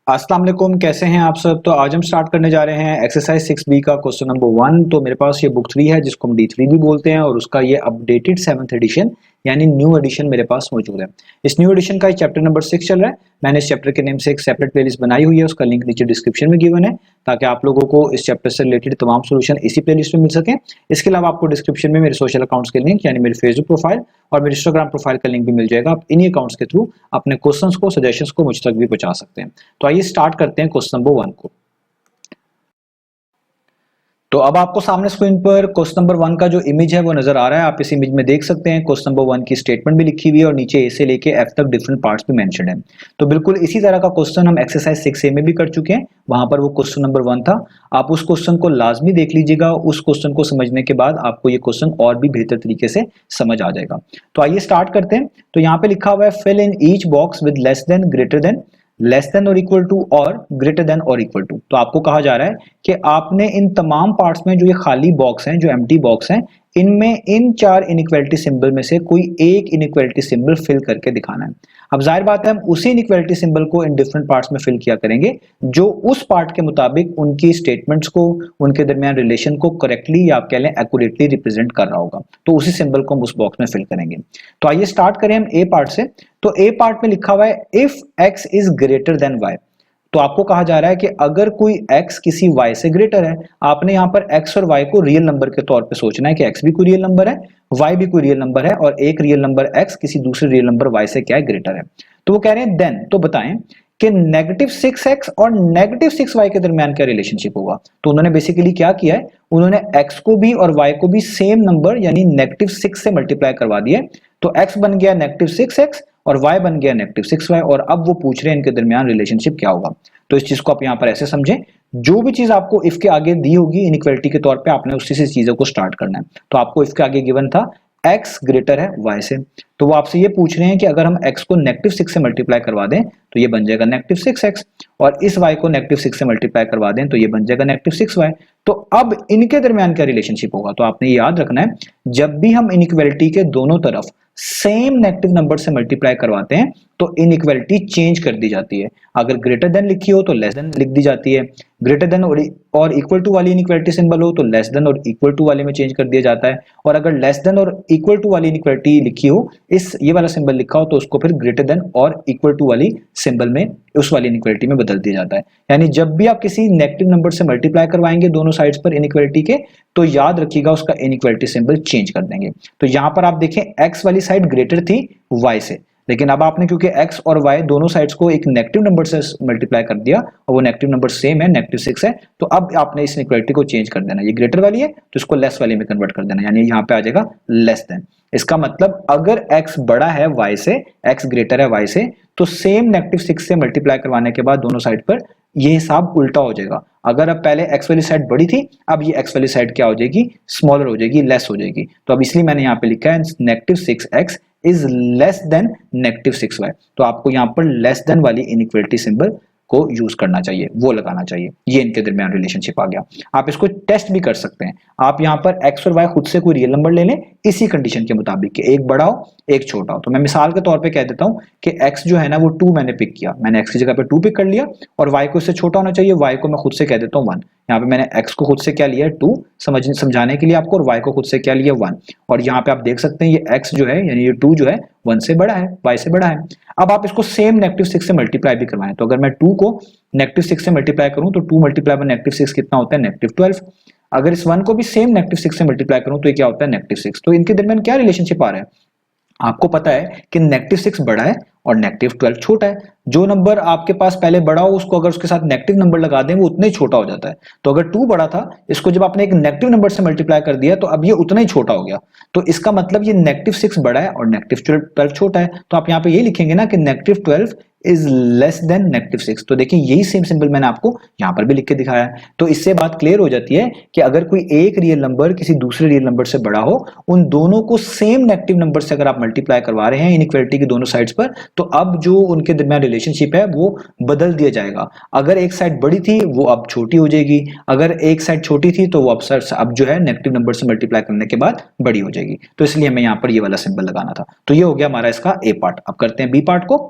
अस्सलाम वालेकुम, कैसे हैं आप सब। तो आज हम स्टार्ट करने जा रहे हैं एक्सरसाइज 6B का क्वेश्चन नंबर 1। तो मेरे पास ये बुक 3 है जिसको हम D3 भी बोलते हैं और उसका ये अपडेटेड 7th एडिशन यानी न्यू एडिशन मेरे पास मौजूद है। इस न्यू एडिशन का चैप्टर नंबर 6 चल रहा है। मैंने इस चैप्टर के नेम से एक सेपरेट प्लेलिस्ट बनाई हुई है, उसका लिंक नीचे डिस्क्रिप्शन में गिवन है ताकि आप लोगों को इस चैप्टर से रिलेटेड तमाम सोल्यूशन इसी प्लेलिस्ट में मिल सके। इसके अलावा आपको डिस्क्रिप्शन में मेरे सोशल अकाउंट्स के लिंक यानी मेरी फेसबुक प्रोफाइल और मेरे इंस्टाग्राम प्रोफाइल का लिंक भी मिल जाएगा। आप इन्हीं अकाउंट्स के थ्रू अपने क्वेश्चंस को, सजेशंस को मुझ तक भी पहुंचा सकते हैं। तो आइए स्टार्ट करते हैं क्वेश्चन नंबर 1 को। तो अब आपको सामने स्क्रीन पर क्वेश्चन नंबर 1 का जो इमेज है वो नजर आ रहा है। आप इस इमेज में देख सकते हैं क्वेश्चन नंबर 1 की स्टेटमेंट भी लिखी हुई है और नीचे ए से लेके एफ तक डिफरेंट पार्ट्स भी मेंशन्ड है। तो बिल्कुल इसी तरह का क्वेश्चन हम एक्सरसाइज 6A में भी कर चुके हैं। वहां पर वो क्वेश्चन नंबर 1 था। आप उस क्वेश्चन को लाजमी देख लीजिएगा। उस क्वेश्चन को समझने के बाद आपको ये क्वेश्चन और भी बेहतर तरीके से समझ आ जाएगा। तो आइए स्टार्ट करते हैं। तो यहाँ पे लिखा हुआ है fill in each box with less than, greater than, less than और इक्वल टू और ग्रेटर देन और इक्वल टू। तो आपको कहा जा रहा है कि आपने इन तमाम पार्ट्स में जो ये खाली बॉक्स हैं, जो एम्प्टी बॉक्स हैं, इनमें इन 4 इनइक्वालिटी सिंबल में से कोई एक इनइक्वालिटी सिंबल फिल करके दिखाना है। अब जाहिर बात है हम उसी इनइक्वालिटी सिंबल को इन डिफरेंट पार्ट्स में फिल किया करेंगे जो उस पार्ट के मुताबिक उनकी स्टेटमेंट्स को, उनके दरमियान रिलेशन को करेक्टली या आप कह लें एक्यूरेटली रिप्रेजेंट कर रहा होगा। तो उसी सिंबल को हम उस बॉक्स में फिल करेंगे। तो आइए स्टार्ट करें हम ए पार्ट से। तो ए पार्ट में लिखा हुआ है if x is greater than y। तो आपको कहा जा रहा है कि अगर कोई x किसी y से ग्रेटर है, आपने यहां पर x और y को रियल नंबर के तौर पे सोचना है कि x भी कोई रियल नंबर है, y भी कोई रियल नंबर है और एक रियल नंबर x किसी दूसरे रियल नंबर y से क्या है, ग्रेटर है। तो वो कह रहे हैं देन, तो बताएं कि -6x और -6y के दरमियान क्या रिलेशनशिप होगा। तो उन्होंने बेसिकली क्या किया है, उन्होंने x को भी और y को भी सेम नंबर यानी -6 से मल्टीप्लाई करवा दिया। तो x बन गया -6x और y बन गया -6y और अब वो पूछ रहे हैं इनके दरमियान रिलेशनशिप क्या होगा। तो इस चीज को आप यहां पर ऐसे समझें, जो भी चीज आपको इफ के आगे दी होगी इनइक्वालिटी के तौर पे, आपने उसी से चीजों को स्टार्ट करना है। तो आपको इफ के आगे गिवन था x ग्रेटर है y से, तो वो आपसे ये पूछ रहे हैं कि अगर हम x को -6 से मल्टीप्लाई करवा दें तो ये बन जाएगा -6x और इस y को -6 से मल्टीप्लाई करवा दें तो ये बन जाएगा -6y। तो अब इनके दरमियान क्या रिलेशनशिप होगा। तो आपने याद रखना है जब भी हम इनइक्वालिटी के दोनों तरफ सेम नेगेटिव नंबर से मल्टीप्लाई करवाते हैं तो इनइक्वालिटी चेंज कर दी जाती है। अगर ग्रेटर देन लिखी हो तो लेस देन लिख दी जाती है, ग्रेटर देन और इक्वल टू वाली इनइक्वालिटी सिंबल हो तो लेस देन और इक्वल टू वाले में चेंज कर दिया जाता है, और अगर लेस देन और इक्वल टू वाली इनइक्वालिटी लिखी हो, इस ये वाला सिंबल लिखा हो, तो उसको फिर ग्रेटर देन और इक्वल टू वाली सिंबल में, उस वाली इनइक्वालिटी में बदल दिया जाता है। यानी जब भी आप किसी नेगेटिव नंबर से मल्टीप्लाई करवाएंगे दोनों साइड्स पर इनइक्वालिटी के, तो याद रखिएगा उसका इनइक्वालिटी सिंबल चेंज कर देंगे। तो यहां पर आप देखें x वाली साइड ग्रेटर थी y से, लेकिन अब आपने क्योंकि x और y दोनों साइड्स को एक नेगेटिव नंबर से मल्टीप्लाई कर दिया और वो नेगेटिव नंबर सेम है, -6 है, तो अब आपने इस इनइक्वालिटी को चेंज कर देना। ये ग्रेटर वाली है तो इसको लेस वाली में कन्वर्ट कर देना, यानी यहाँ पे आ जाएगा लेस देन। इसका मतलब अगर x बड़ा है y से, x ग्रेटर है y से, तो सेम -6 से मल्टीप्लाई करवाने के बाद दोनों साइड पर ये हिसाब उल्टा हो जाएगा। अगर अब पहले x वाली साइड बड़ी थी, अब ये x वाली साइड क्या हो जाएगी, स्मॉलर हो जाएगी, लेस हो जाएगी। तो अब इसलिए मैंने यहाँ पे लिखा है -6x is less than -6y। तो आपको यहाँ पर लेस देन वाली इनइक्वालिटी सिंबल को यूज करना चाहिए, वो लगाना चाहिए। ये इनके दरमियान रिलेशनशिप आ गया। आप इसको टेस्ट भी कर सकते हैं। आप यहाँ पर x और y खुद से कोई रियल नंबर ले लें इसी कंडीशन के मुताबिक कि एक बड़ा हो एक छोटा हो। तो मैं मिसाल के तौर पे कह देता हूँ कि x जो है ना वो 2 मैंने पिक किया, मैंने x की जगह पे 2 पिक कर लिया, और y को इससे छोटा होना चाहिए, y को मैं खुद से कह देता हूँ 1। यहाँ पे मैंने x को खुद से क्या लिया है 2 समझाने के लिए आपको, और y को खुद से क्या लिया 1। और यहाँ पे आप देख सकते हैं ये x जो है यानी ये 2 जो है 1 से बड़ा है, y से बड़ा है। अब आप इसको सेम -6 से मल्टीप्लाई भी करवाएं, तो अगर मैं 2 को -6 से मल्टीप्लाई करूं तो 2 मल्टीप्लाई बाय -6 कितना होता है, -12। अगर इस 1 को भी सेम -6 से मल्टीप्लाई करूं तो ये क्या होता है, -6। तो इनके दरमियान क्या रिलेशनशिप आ रहा है, आपको पता है कि -6 बड़ा है और -12 छोटा है। जो नंबर आपके पास पहले बड़ा हो उसको अगर उसके साथ नेगेटिव नंबर लगा दें वो उतना ही छोटा हो जाता है। तो अगर 2 बड़ा था, इसको जब आपने एक नेगेटिव नंबर से मल्टीप्लाई कर दिया तो अब ये उतना ही छोटा हो गया। तो इसका मतलब ये -6 बड़ा है और -12 छोटा है। तो आप यहाँ पे ये लिखेंगे ना कि -12 इज लेस देन -6। तो देखिए यही सेम सिंबल मैंने आपको यहाँ पर भी लिख के दिखाया है। तो इससे बात क्लियर हो जाती है कि अगर कोई एक रियल नंबर किसी दूसरे रियल नंबर से बड़ा हो, उन दोनों को सेम नेगेटिव नंबर से अगर आप मल्टीप्लाई करवा रहे हैं इनइक्वालिटी की दोनों साइड्स पर, तो अब जो उनके दरमियान रिलेशनशिप है वो बदल दिया जाएगा। अगर एक साइड बड़ी थी वो अब छोटी हो जाएगी, अगर एक साइड छोटी थी तो वो अब जो है नेगेटिव नंबर से मल्टीप्लाई करने के बाद बड़ी हो जाएगी। तो इसलिए हमें यहाँ पर ये वाला सिंबल लगाना था। तो ये हो गया हमारा इसका ए पार्ट। अब करते हैं बी पार्ट को।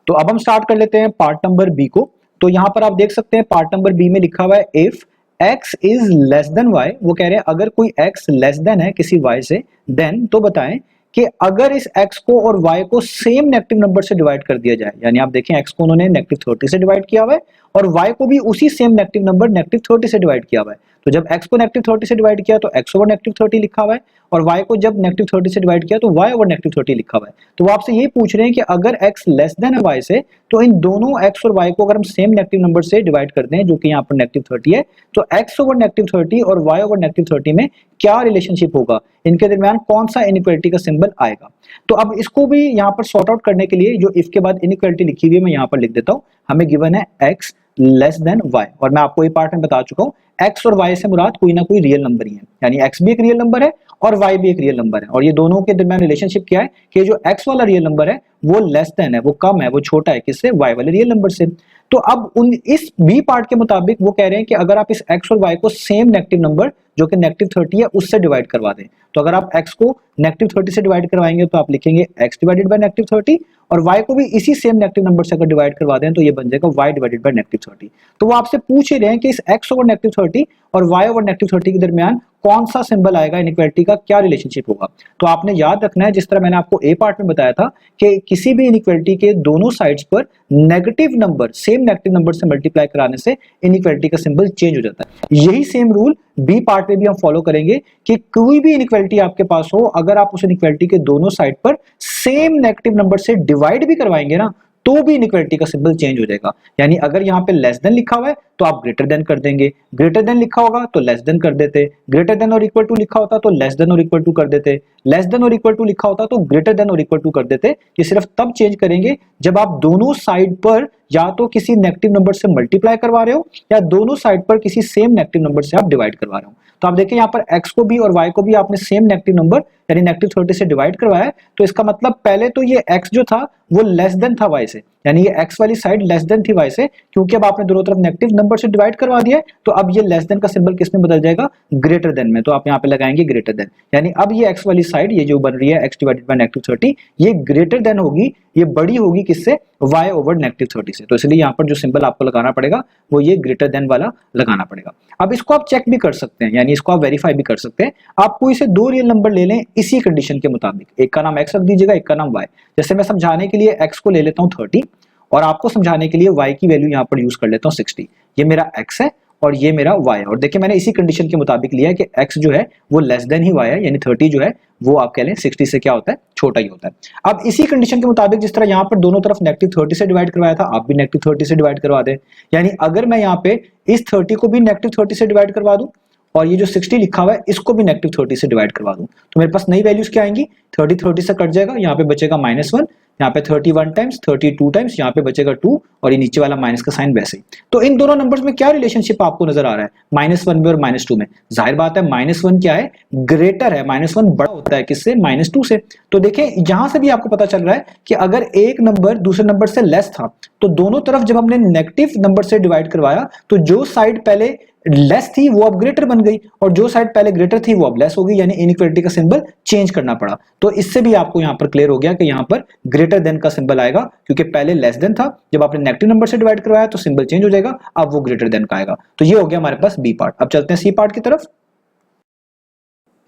तो अब हम स्टार्ट कर लेते हैं पार्ट नंबर बी को। तो यहां पर आप देख सकते हैं पार्ट नंबर बी में लिखा हुआ है if x is less than y, वो कह रहे हैं अगर कोई x लेस देन है किसी y से, देन तो बताएं कि अगर इस x को और y को सेम नेगेटिव नंबर से डिवाइड कर दिया जाए, यानी आप देखें x को उन्होंने -30 से डिवाइड किया हुआ है और y को भी उसी सेम नेगेटिव नंबर -30 से डिवाइड किया हुआ है। तो जब x को -30 से डिवाइड किया तो x ओवर -30 लिखा हुआ है, और y को जब -30 से डिवाइड किया तो y ओवर -30 लिखा हुआ है। तो वो आपसे ये पूछ रहे हैं कि अगर x लेस देन है y से, तो इन दोनों x और y को अगर हम सेम नेगेटिव नंबर से डिवाइड करते हैं, जो कि यहाँ पर -30 है, तो x ओवर -30 और y ओवर -30 में क्या रिलेशनशिप होगा, इनके दरमियान कौन सा इनइक्वालिटी का सिंबल आएगा। तो अब इसको भी यहाँ पर सॉर्ट आउट करने के लिए जो इफ के बाद इनइक्वालिटी लिखी हुई है मैं यहाँ पर लिख देता हूँ। हमें गिवन है x लेस देन y, और मैं आपको ये पार्ट में बता चुका हूँ x और y से मुराद कोई ना कोई रियल नंबर ही है, यानी x भी एक रियल नंबर है और y भी एक रियल नंबर है, और ये दोनों के दरमियान रिलेशनशिप क्या है कि जो x वाला रियल नंबर है वो लेस देन है, वो कम है, वो छोटा है किससे, y वाले रियल नंबर से। तो अब इस बी पार्ट के मुताबिक वो कह रहे हैं कि अगर आप इस x और y को सेम नेगेटिव नंबर जो कि -30 है उससे डिवाइड करवा दें, तो अगर आप x को -30 से डिवाइड करवाएंगे तो आप लिखेंगे x डिवाइडेड बाय -30, और y को भी इसी सेम नेगेटिव नंबर से अगर डिवाइड करवा दें तो ये बन जाएगा y डिवाइडेड बाय -30। तो वो आपसे पूछ ही रहे हैं कि इस x ओवर -30 और y ओवर -30 के दरमियान कौन सा सिंबल आएगा, इनइक्वालिटी का क्या रिलेशनशिप होगा। तो आपने याद रखना है, जिस तरह मैंने आपको ए पार्ट में बताया था कि किसी भी इनइक्वालिटी के दोनों साइड्स पर negative number same negative number से मल्टीप्लाई कराने से इनइक्वालिटी का सिंबल चेंज हो जाता है। यही सेम रूल बी पार्ट में भी हम फॉलो करेंगे कि कोई भी इनइक्वालिटी आपके पास हो, अगर आप उस इनइक्वालिटी के दोनों साइड पर सेम नेगेटिव नंबर से डिवाइड भी करवाएंगे ना, तो भी इनइक्वालिटी का सिंबल चेंज हो जाएगा। यानी अगर यहाँ पे लेस देन लिखा हुआ है तो आप ग्रेटर देन कर देंगे, ग्रेटर देन लिखा होगा तो लेस देन कर देते, ग्रेटर देन और इक्वल टू लिखा होता तो लेस देन और इक्वल टू कर देते, लेस देन और इक्वल टू लिखा होता तो ग्रेटर देन और इक्वल टू कर देते। ये सिर्फ तब चेंज करेंगे जब आप दोनों साइड पर या तो किसी नेगेटिव नंबर से मल्टीप्लाई करवा रहे हो या दोनों साइड पर किसी सेम नेगेटिव नंबर से आप डिवाइड करवा रहे हो। तो आप देखिए यहाँ पर x को भी और y को भी आपने सेम नेगेटिव नंबर यानी -30 से डिवाइड करवाया है, तो इसका मतलब पहले तो ये x जो था वो लेस देन था y से, यानी ये x वाली साइड लेस देन थी y से, क्योंकि अब आपने दोनों तरफ नेगेटिव नंबर से डिवाइड करवा दिया है, तो अब ये लेस देन का सिंबल किस में बदल जाएगा, ग्रेटर देन में। तो आप यहाँ पे लगाएंगे ग्रेटर देन, यानी अब ये x वाली साइड ये जो बन रही है x डिवाइडेड बाय -30 ये ग्रेटर देन होगी, ये बड़ी होगी किससे, y ओवर -30 से। तो इसलिए यहाँ पर जो सिंबल आपको लगाना पड़ेगा वो ये ग्रेटर देन वाला लगाना पड़ेगा। अब इसको आप चेक भी कर सकते हैं, यानी इसको आप वेरीफाई भी कर सकते हैं। आप कोई से दो रियल नंबर ले लें इसी कंडीशन के मुताबिक, एक का नाम x रख दीजिएगा, एक का नाम y। जैसे मैं समझाने के लिए x को ले लेता हूँ 30 और आपको समझाने के लिए y की वैल्यू यहाँ पर यूज कर लेता हूँ 60। ये मेरा x है और ये मेरा y है, और देखिए मैंने इसी कंडीशन के मुताबिक लिया है कि x जो है वो लेस देन ही y है, यानी 30 जो है वो आप कह लें 60 से क्या होता है, छोटा ही होता है। अब इसी कंडीशन के मुताबिक जिस तरह यहाँ पर दोनों तरफ -30 से डिवाइड करवाया था, आप भी -30 से डिवाइड करवा दें। यानी अगर मैं यहाँ पे इस 30 को भी -30 से डिवाइड करवा दूं और ये जो 60 लिखा हुआ है इसको भी -30 से डिवाइड करवा दूं, तो मेरे पास नई वैल्यूज क्या आएंगी, 30 से कट जाएगा, यहाँ पे बचेगा -1, यहाँ पे 31 टाइम्स, 32 टाइम्स, यहाँ पे बचेगा 2 और ये नीचे वाला माइनस का साइन वैसे ही। तो इन दोनों नंबर्स में क्या रिलेशनशिप आपको नजर आ रहा है, -1 में और -2 में। जाहिर बात है -1 क्या है, ग्रेटर है, -1 बड़ा होता है किससे, -2 से। तो देखें यहां से भी आपको पता चल रहा है कि अगर एक नंबर दूसरे नंबर से लेस था तो दोनों तरफ जब हमने नेगेटिव नंबर से डिवाइड करवाया तो जो साइड पहले लेस थी वो अब ग्रेटर बन गई और जो साइड पहले ग्रेटर थी वो अब लेस हो गई, यानी इनइक्वालिटी का सिंबल चेंज करना पड़ा। तो इससे भी आपको यहां पर क्लियर हो गया कि यहां पर ग्रेटर देन का सिंबल आएगा, क्योंकि पहले लेस देन था, जब आपने नेगेटिव नंबर से डिवाइड करवाया तो सिंबल चेंज हो जाएगा, अब वो ग्रेटर देन का आएगा। तो ये हो गया हमारे पास बी पार्ट। अब चलते हैं सी पार्ट की तरफ।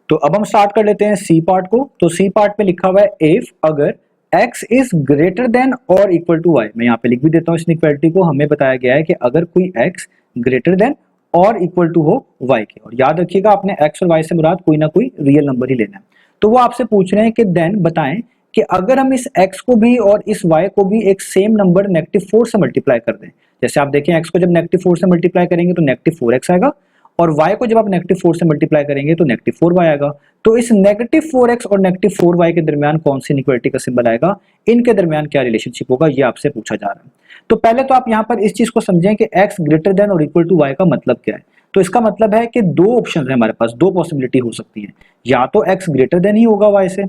तो अब हम स्टार्ट कर लेते हैं सी पार्ट को। तो सी पार्ट में लिखा हुआ है इफ अगर x इज ग्रेटर देन और इक्वल टू y। मैं यहाँ पे लिख भी देता हूँ इस इक्वालिटी को। हमें बताया गया है कि अगर कोई x ग्रेटर देन और इक्वल टू हो y के, और याद रखिएगा आपने x और y से मुराद कोई ना कोई रियल नंबर ही लेना है। तो वो आपसे पूछ रहे हैं कि देन बताएं कि अगर हम इस x को भी और इस y को भी एक सेम नंबर -4 से मल्टीप्लाई कर दें। जैसे आप देखें x को जब -4 से मल्टीप्लाई करेंगे तो -4x आएगा, और y को जब आप -4 से मल्टीप्लाई करेंगे तो -4y आएगा। तो इस -4x और -4y के दरमियान कौन सी इनइक्वालिटी का सिंबल आएगा, इनके दरमियान क्या रिलेशनशिप होगा, ये आपसे पूछा जा रहा है। तो पहले तो आप यहाँ पर इस चीज को समझें कि x ग्रेटर देन और इक्वल टू y का मतलब क्या है। तो इसका मतलब है कि दो ऑप्शन है हमारे पास, दो पॉसिबिलिटी हो सकती है, या तो x ग्रेटर देन ही होगा y से,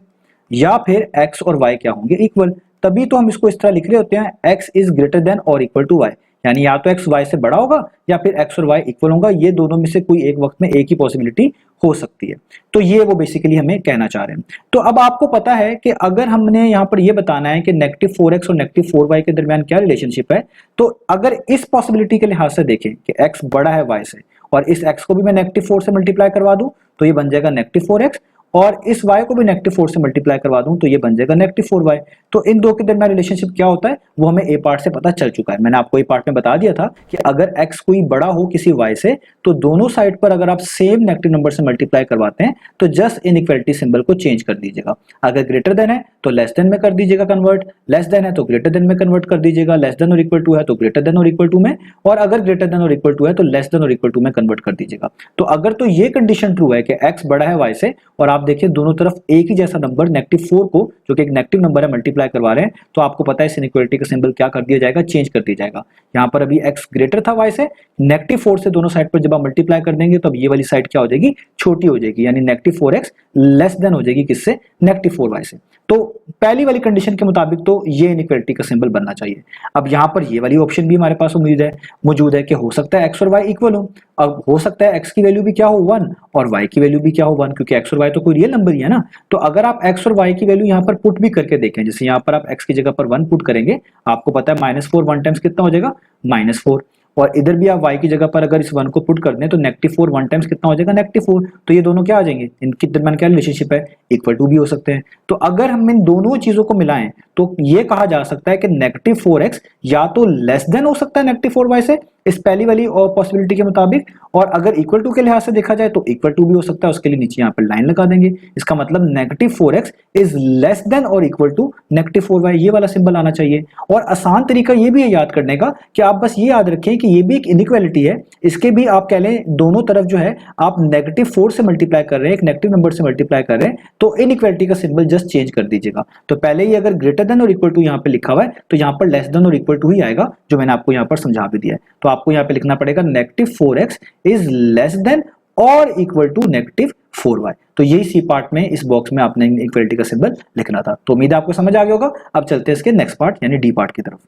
या फिर x और y क्या होंगे, इक्वल। तभी तो हम इसको इस तरह लिख रहे होते हैं x इज ग्रेटर देन और इक्वल टू y, यानी या तो x y से बड़ा होगा या फिर x और y इक्वल होगा, ये दोनों में से कोई एक वक्त में एक ही पॉसिबिलिटी हो सकती है। तो ये वो बेसिकली हमें कहना चाह रहे हैं। तो अब आपको पता है कि अगर हमने यहाँ पर ये बताना है कि -4x और -4y के दरमियान क्या रिलेशनशिप है, तो अगर इस पॉसिबिलिटी के लिहाज से देखें कि x बड़ा है y से और इस x को भी मैं -4 से मल्टीप्लाई करवा दूं तो ये बन जाएगा -4x, और इस y को भी -4 से मल्टीप्लाई करवा दूं तो ये बन जाएगा -4y। तो इन दो के दरमियान रिलेशनशिप क्या होता है वो हमें ए पार्ट से पता चल चुका है। मैंने आपको ए पार्ट में बता दिया था कि अगर x कोई बड़ा हो किसी y से तो दोनों साइड पर अगर आप सेम नेगेटिव नंबर से मल्टीप्लाई करवाते हैं तो जस्ट इनइक्वालिटी सिंबल को चेंज कर दीजिएगा। अगर ग्रेटर देन है तो लेस देन में कर दीजिएगा कन्वर्ट, लेस देन है तो ग्रेटर देन में कन्वर्ट कर दीजिएगा, लेस देन और इक्वल टू है तो ग्रेटर देन और इक्वल टू में, और अगर ग्रेटर देन और इक्वल टू है तो लेस देन और इक्वल टू में कन्वर्ट कर दीजिएगा। तो अगर तो ये कंडीशन ट्रू है कि x बड़ा है y से और आप देखिए दोनों तरफ एक ही जैसा नंबर -4 को जो कि एक नेगेटिव नंबर है मल्टीप्लाई करवा रहे हैं, तो आपको पता है इस इनइक्वालिटी का सिंबल क्या कर दिया जाएगा, चेंज कर दिया जाएगा। यहाँ पर अभी x ग्रेटर था y से, -4 से दोनों साइड पर जब आप मल्टीप्लाई कर देंगे तो अब ये वाली साइड क्या हो जाएगी, छोटी हो जाएगी, यानी -4x लेस देन हो जाएगी किससे, -4y से। तो पहली वाली कंडीशन के मुताबिक तो ये इनइक्वालिटी का सिंबल बनना चाहिए। अब यहाँ पर ये वाली ऑप्शन भी हमारे पास मौजूद है कि हो सकता है x और y इक्वल हो। अब हो सकता है x की वैल्यू भी क्या हो 1 और y की वैल्यू भी क्या हो 1, क्योंकि x और y तो कोई रियल नंबर ही है ना। तो अगर आप x और y की वैल्यू यहाँ पर पुट भी करके देखें, जैसे यहाँ पर आप x की जगह पर 1 पुट करेंगे, आपको पता है -4 1 टाइम्स कितना हो जाएगा, -4, और इधर भी आप y की जगह पर अगर इस 1 को पुट कर दें तो -4 1 टाइम्स कितना हो जाएगा, -4। तो ये दोनों क्या आ जाएंगे, इनके दरमियान क्या रिलेशनशिप है, इक्वल टू भी हो सकते हैं। तो अगर हम इन दोनों चीजों को मिलाएं तो ये कहा जा सकता है कि -4x या तो लेस देन हो सकता है -4y से इस पहली वाली और पॉसिबिलिटी के मुताबिक, और अगर इक्वल टू के लिहाज से देखा जाए तो इक्वल टू भी हो सकता है। उसके लिए नीचे यहाँ पर लाइन लगा देंगे, इसका मतलब -4x इज लेस देन और इक्वल टू -4y, ये वाला सिंबल आना चाहिए। और आसान तरीका ये भी है याद करने का कि आप बस ये याद रखें कि ये भी एक इनइक्वालिटी है, इसके भी आप कह लें दोनों तरफ जो है आप -4 से मल्टीप्लाई कर रहे हैं, एक नेगेटिव नंबर से मल्टीप्लाई कर रहे हैं, तो इनइक्वालिटी का सिंबल जस्ट चेंज कर दीजिएगा। तो पहले ही अगर ग्रेटर देन और इक्वल टू यहाँ पे लिखा हुआ है तो यहाँ पर लेस देन और इक्वल टू ही आएगा, जो मैंने आपको यहाँ पर समझा भी दिया है। तो आपको यहाँ पे लिखना पड़ेगा -4x इज लेस देन और इक्वल टू -4y। तो यही सी पार्ट में इस बॉक्स में आपने इक्वलिटी का सिंबल लिखना था। तो उम्मीद है आपको समझ आ गया होगा। अब चलते हैं इसके नेक्स्ट पार्ट यानी डी पार्ट की तरफ।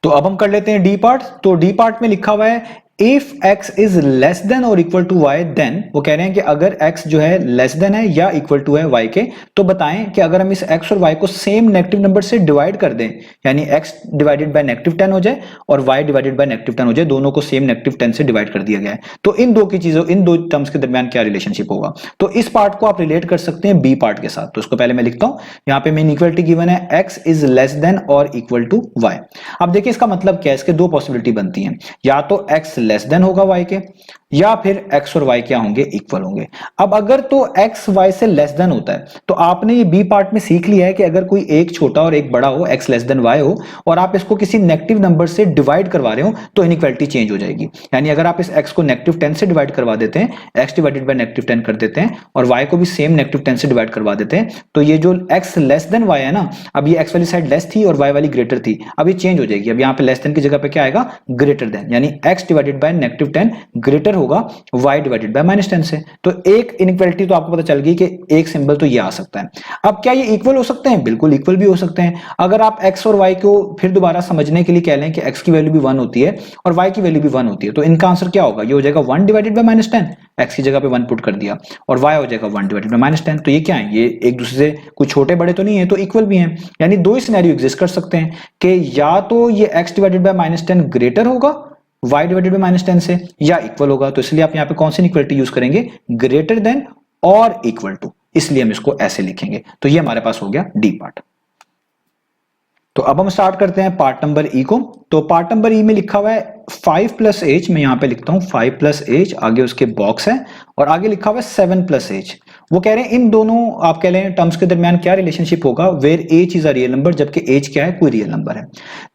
तो अब हम कर लेते हैं डी पार्ट। तो डी पार्ट में लिखा हुआ है if x is less than और इक्वल टू y, देन वो कह रहे हैं कि अगर x जो है लेस देन है या इक्वल टू है y के, तो बताएं कि अगर हम इस x और y को सेम नेगेटिव नंबर से डिवाइड कर दें, यानी x डिवाइडेड बाय -10 हो जाए और y डिवाइडेड बाय -10 हो जाए, दोनों को सेम -10 से डिवाइड कर दिया गया है, तो इन दो की चीजों, इन दो टर्म्स के दरमियान क्या रिलेशनशिप होगा। तो इस पार्ट को आप रिलेट कर सकते हैं बी पार्ट के साथ। तो उसको पहले मैं लिखता हूं, यहाँ पे मेन इक्वलिटी गिवन है x इज लेस देन और इक्वल टू y। अब देखिए इसका मतलब क्या है, इसके दो पॉसिबिलिटी बनती हैं, या तो x लेस देन होगा y के, या फिर x और y क्या होंगे, इक्वल होंगे। अब अगर तो x y से लेस देन होता है तो आपने ये बी पार्ट में सीख लिया है कि अगर कोई एक छोटा और एक बड़ा हो, x लेस देन y हो, और आप इसको किसी नेगेटिव नंबर से डिवाइड करवा रहे हो तो इनइक्वालिटी चेंज हो जाएगी। यानी अगर आप इस x को -10 से डिवाइड करवा देते हैं, x डिवाइडेड बाय -10 कर देते हैं, और y को भी सेम -10 से डिवाइड करवा देते हैं, तो ये जो x लेस देन y है ना, अब ये x वाली साइड लेस थी और y वाली ग्रेटर थी, अब ये चेंज हो जाएगी। अब यहाँ पे लेस देन की जगह पे क्या आएगा, ग्रेटर देन, यानी x डिवाइडेड बाय -10 ग्रेटर होगा y डिवाइडेड बाय -10 से। तो एक इनइक्वालिटी तो आपको पता चल गई कि एक सिंबल तो ये आ सकता है। अब क्या ये इक्वल हो सकते हैं, बिल्कुल इक्वल भी हो सकते हैं। अगर आप x और y को फिर दोबारा समझने के लिए कह लें कि x की वैल्यू भी 1 होती है और y की वैल्यू भी 1 होती है, तो इनका आंसर क्या होगा, ये हो जाएगा 1 डिवाइडेड बाय -10, x की जगह पे 1 पुट कर दिया, और y हो जाएगा 1 डिवाइडेड बाय -10। तो ये क्या है, ये एक दूसरे से कुछ छोटे बड़े तो नहीं है, तो इक्वल भी हैं। यानी दो ही सिनेरियो एग्जिस्ट कर सकते हैं कि या तो ये x डिवाइडेड बाय -10 ग्रेटर होगा y डिवाइडेड बाय -10 से, या इक्वल होगा। तो इसलिए आप यहाँ पे कौन सी इक्वलिटी यूज करेंगे, ग्रेटर देन और इक्वल टू, इसलिए हम इसको ऐसे लिखेंगे। तो ये हमारे पास हो गया डी पार्ट। तो अब हम स्टार्ट करते हैं पार्ट नंबर ई को। तो पार्ट नंबर ई में लिखा हुआ है 5 + h, मैं यहाँ पे लिखता हूँ 5 + h, आगे उसके बॉक्स है और आगे लिखा हुआ है 7 + h। वो कह रहे हैं इन दोनों आप कह लें टर्म्स के दरमियान क्या रिलेशनशिप होगा, where h is a real number, जबकि h क्या है, कोई रियल नंबर है।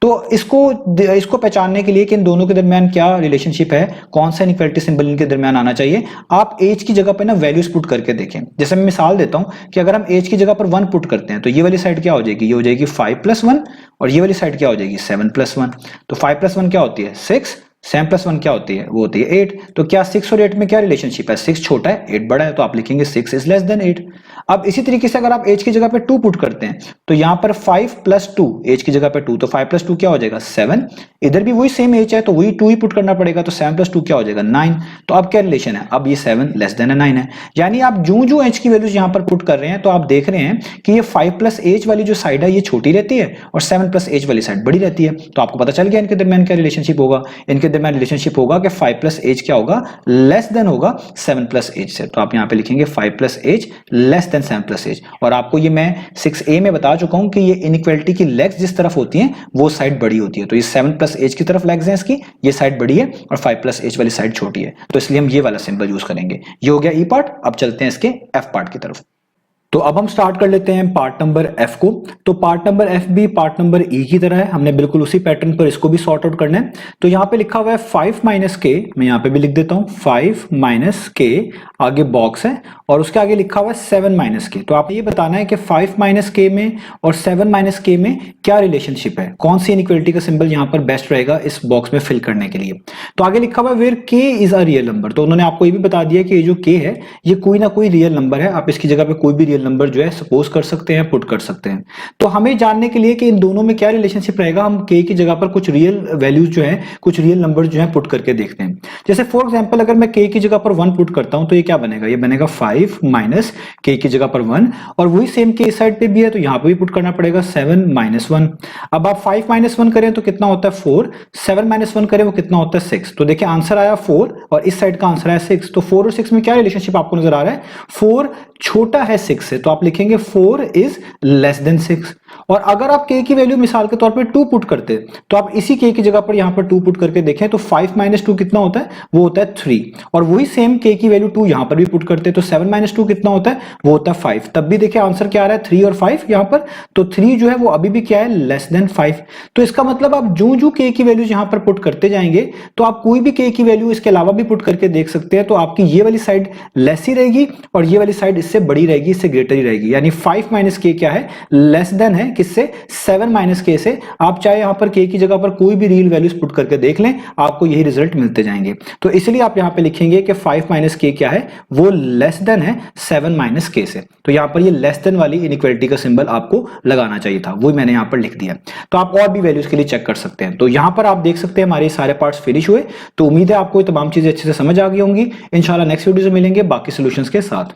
तो इसको पहचानने के लिए कि इन दोनों के दरमियान क्या रिलेशनशिप है, कौन सा इनइक्वालिटी सिंबल इनके दरमियान आना चाहिए, आप h की जगह पर ना वैल्यूज पुट करके देखें। जैसे मैं मिसाल देता हूं कि अगर हम h की जगह पर 1 पुट करते हैं तो ये वाली साइड क्या हो जाएगी, ये हो जाएगी 5 + 1, और ये वाली साइड क्या हो जाएगी 7 + 1। तो 5 + 1 क्या होती है 6, 7 प्लस 1 क्या होती है, वो होती है 8। तो क्या 6 और 8 में क्या रिलेशनशिप है, 6 छोटा है 8 बड़ा है, तो आप लिखेंगे 6 इज लेस देन 8। अब इसी तरीके से अगर आप एज की जगह पे 2 पुट करते हैं तो यहां पर 5 प्लस 2, एज की जगह पे 2, तो 5 प्लस 2 क्या हो जाएगा 7। इधर भी वही सेम एज है तो वही 2 ही पुट करना पड़ेगा, तो 7 प्लस 2 क्या हो जाएगा 9। तो अब क्या रिलेशन है, अब ये 7 लेस देन 9 है। यानी आप जो एज की वैल्यूज यहां पर पुट कर रहे हैं तो आप देख रहे हैं कि ये 5 प्लस एज वाली जो साइड है ये छोटी रहती है और 7 प्लस एज वाली साइड बड़ी रहती है। तो आपको पता चल गया इनके दरमियान क्या रिलेशनशिप होगा, इनके दरमियान रिलेशनशिप होगा कि 5 प्लस एज क्या होगा, लेस देन होगा 7 प्लस एज से। तो आप यहां पे लिखेंगे 5 plus h less than 7 plus h. और आपको ये मैं 6a में बता चुका हूं कि ये इनइक्वालिटी की लेग्स जिस तरफ होती हैं वो साइड बड़ी होती है, तो ये 7 प्लस एज की तरफ लेग्स हैं इसकी, ये साइड बड़ी है और 5 प्लस एज वाली साइड छोटी है, तो इसलिए हम ये वाला सिंबल यूज करेंगे। ये हो गया ई पार्ट। अब चलते हैं इसके एफ पार्ट की तरफ। तो अब हम स्टार्ट कर लेते हैं पार्ट नंबर एफ को। तो पार्ट नंबर एफ भी पार्ट नंबर ई की तरह है, हमने बिल्कुल उसी पैटर्न पर इसको भी सॉर्ट आउट करना है। तो यहां पे लिखा हुआ है 5 माइनस के, मैं यहां पे भी लिख देता हूं 5 माइनस के, आगे बॉक्स है और उसके आगे लिखा हुआ है 7 माइनस के। तो आप ये बताना है कि 5 माइनस के में और 7 माइनस के में क्या रिलेशनशिप है, कौन सी इनइक्वालिटी का सिंबल यहां पर बेस्ट रहेगा इस बॉक्स में फिल करने के लिए। तो आगे लिखा हुआ है वेयर के इज अ रियल नंबर, तो उन्होंने आपको ये भी बता दिया कि ये जो के है ये कोई ना कोई रियल नंबर है, आप इसकी जगह पे कोई भी रियल नंबर जो है सपोज कर सकते हैं, पुट कर सकते हैं। तो हमें जानने के लिए कि इन दोनों में क्या रिलेशनशिप रहेगा, हम के की जगह पर कुछ रियल वैल्यूज जो है, कुछ रियल नंबर जो है पुट करके देखते हैं। जैसे फॉर एग्जांपल अगर मैं के की जगह पर 1 पुट करता हूं तो ये क्या बनेगा, ये बनेगा 5 माइनस के की जगह पर 1, और वही सेम के साइड पे भी है तो यहां पे भी पुट करना पड़ेगा 7 माइनस 1। अब आप 5 माइनस 1 करें तो कितना होता है 4, 7 माइनस 1 करें वो कितना होता है 6। तो देखिए आंसर आया 4 और इस साइड का आंसर आया 6। तो 4 और 6 में क्या रिलेशनशिप आपको नजर आ रहा है, 4 छोटा है 6 से, तो आप लिखेंगे 4 इज लेस देन 6। और अगर आप के की वैल्यू मिसाल के तौर पे 2 पुट करते तो आप इसी के की जगह पर यहां पर 2 पुट करके देखें तो 5 माइनस 2 कितना होता है, वो होता है 3। और वही सेम के की वैल्यू 2 यहां पर भी पुट करते तो 7 माइनस 2 कितना होता है, वो होता है 5। तब भी देखिए आंसर क्या आ रहा है 3 और 5 यहां पर, तो 3 जो है वो अभी भी क्या है, लेस देन 5। तो इसका मतलब आप जो के की वैल्यूज यहां पर पुट करते जाएंगे तो आप कोई भी के की वैल्यू इसके अलावा भी पुट करके देख सकते हैं, तो आपकी ये वाली साइड लेस ही रहेगी और ये वाली साइड इससे बड़ी रहेगी, इससे ग्रेटर ही रहेगी। यानी 5 माइनस के क्या है, लेस देन है किससे, 7 माइनस के से। आप चाहे यहां पर के की जगह पर कोई भी रियल वैल्यूज पुट करके देख लें, आपको यही रिजल्ट मिलते जाएंगे। तो इसलिए आप यहां पे लिखेंगे कि 5 माइनस के क्या है, वो लेस देन है 7 माइनस के से। तो यहां पर ये लेस देन वाली इनइक्वालिटी का सिंबल आपको लगाना चाहिए था, वो मैंने यहां पर लिख दिया। तो आप और भी वैल्यूज के लिए चेक कर सकते हैं। तो यहां पर आप देख सकते हैं हमारे सारे पार्ट्स फिनिश हुए। तो उम्मीद है आपको ये तमाम चीजें अच्छे से समझ आ गई होंगी। इंशाल्लाह नेक्स्ट वीडियो से मिलेंगे बाकी सॉल्यूशंस के साथ।